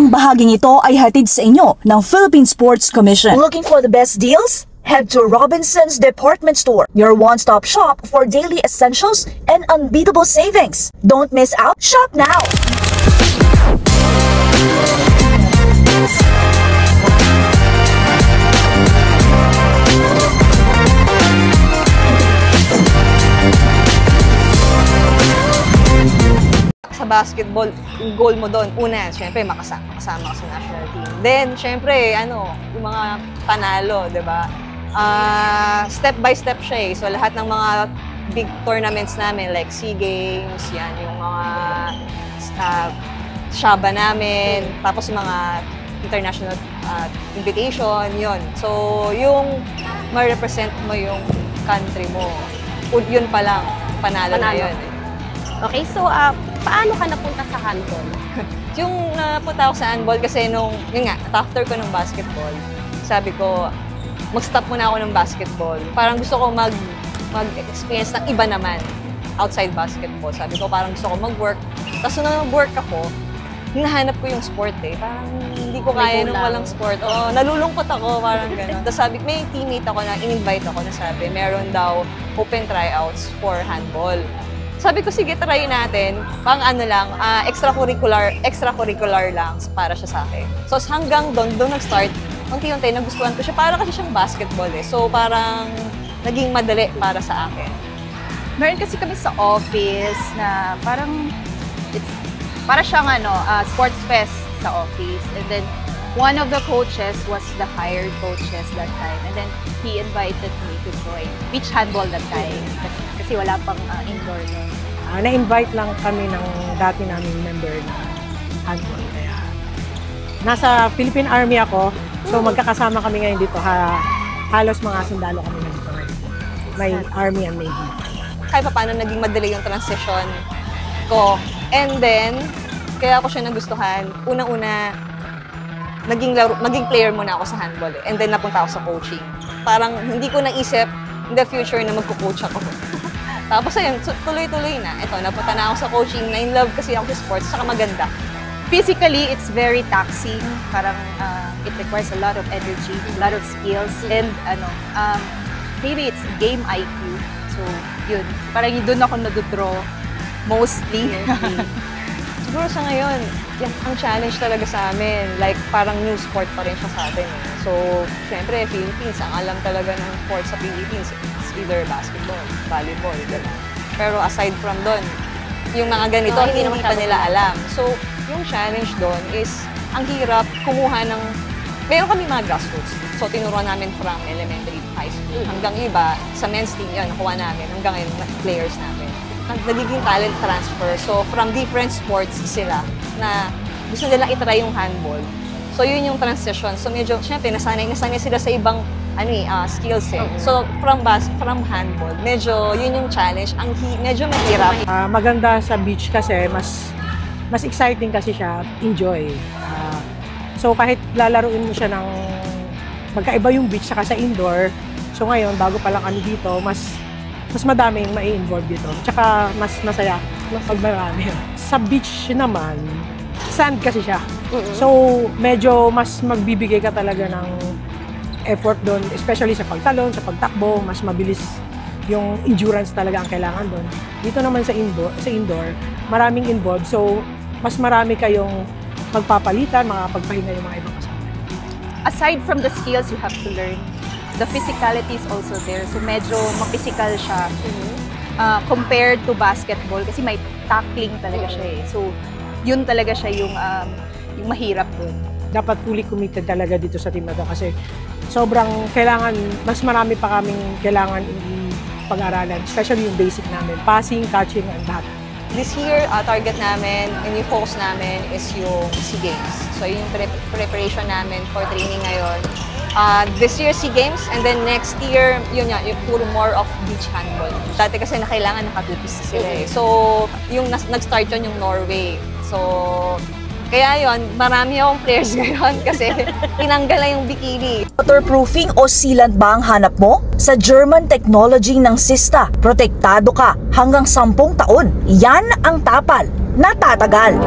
Ang bahaging ito ay hatid sa inyo ng Philippine Sports Commission. Looking for the best deals? Head to Robinson's Department Store, your one-stop shop for daily essentials and unbeatable savings. Don't miss out. Shop now! Sa basketball, yung goal mo doon, una, syempre, makasama ka sa national team. Then, syempre, yung mga panalo, di ba? Step by step siya eh. So, lahat ng mga big tournaments namin, like SEA Games, yan, yung mga Shaba namin, tapos yung mga international invitation, yun. So, yung ma-represent mo yung country mo, yun pa lang, panalo. Na yun eh. Okay, so paano ka napunta sa handball? Yung napunta ako sa handball kasi yun nga, after ko ng basketball, sabi ko, mag-stop muna ako ng basketball. Parang gusto ko mag-experience ng iba naman outside basketball. Sabi ko, parang gusto ko mag-work. Tapos nung nag-work ako, hinahanap ko yung sport eh. Parang hindi ko kaya nung walang sport. Oo, nalulungkot ako, parang gano'n. Tapos sabi, may teammate ako na in-invite ako na sabi, meron daw open tryouts for handball. Sabi ko, sige, try natin. Pang extracurricular lang para siya sa akin. So hanggang doon nag-start, unti-unti nagustuhan ko siya. Para kasi siyang basketball eh. So parang naging madali para sa akin. Meron kasi kami sa office na parang para siyang sports fest sa office. And then one of the coaches was the hired coaches that time. And then he invited me to join beach handball that time. Kasi wala pang indoor nun. Na-invite lang kami ng dati naming member na handball. Kaya nasa Philippine Army ako. So magkakasama kami ngayon dito. Halos mga sundalo kami na dito ngayon. May Army and Navy. Kahit pa paano naging madali yung transition ko. And then, kaya ako siya nagustuhan. Unang-una, maging player muna ako sa handball eh. And then napunta ako sa coaching. Parang hindi ko naisip in the future na magko-coach ako. Tapos ayun, tuloy-tuloy na. Ito, napunta na ako sa coaching. Na-in-love kasi ako sa sports, saka maganda. Physically, it's very taxing. Parang it requires a lot of energy, a lot of skills, and maybe it's game IQ. So, yun. Parang doon ako nag-draw mostly. Siguro sa ngayon, ang challenge talaga sa amin, like parang new sport pa rin siya sa atin. So, syempre, Philippines, ang alam talaga ng sport sa Philippines is either basketball, volleyball, gano'n. Pero aside from doon, yung mga ganito, hindi pa nila alam. So, yung challenge doon is, ang hirap kumuha ng, meron kami mga grassroots. So, tinuruan namin from elementary to high school. Hanggang iba, sa men's team yun, nakuha namin. Hanggang ngayon, players namin. Nagiging talent transfer. So, from different sports sila na gusto nila itry yung handball. So, yun yung transition. So, medyo, syempre, nasanay sila sa ibang skills eh. So, from handball, medyo yun yung challenge. Medyo mahirap. Maganda sa beach kasi, mas exciting kasi siya, enjoy. So, kahit lalaruin mo siya ng magkaiba yung beach saka sa indoor. So, ngayon, bago pa lang kami dito, mas madaming mai-involve dito. Tsaka mas masaya pag marami. Sa beach naman, sand kasi siya. So, medyo mas magbibigay ka talaga ng effort doon, especially sa pagtalon, sa pagtakbo, mas mabilis yung endurance talaga ang kailangan doon. Dito naman sa indoor, maraming involved. So, mas marami kayong magpapalitan, makapagpahinga yung mga ibang kasama. Aside from the skills you have to learn, the physicality is also there. So medyo ma-physical siya compared to basketball kasi may tackling talaga siya eh. So yun talaga siya yung mahirap dun. Dapat fully committed talaga dito sa team na to kasi sobrang kailangan, mas marami pa kaming kailangan pag-aralan, especially yung basic namin, passing, catching, and lahat. This year, target namin and yung focus namin is yung SEA Games. So yun yung preparation namin for training ngayon. This year, SEA Games, and then next year, yun nga, yung puro more of beach handball. Dati kasi kailangan nakatupis sila eh. So, yung nag-start yun yung Norway. So, kaya yun, marami akong players ngayon kasi tinanggal na yung bikini. Waterproofing o sealant ba ang hanap mo? Sa German technology ng Sista, protektado ka hanggang 10 taon. Yan ang tapal na tatagal.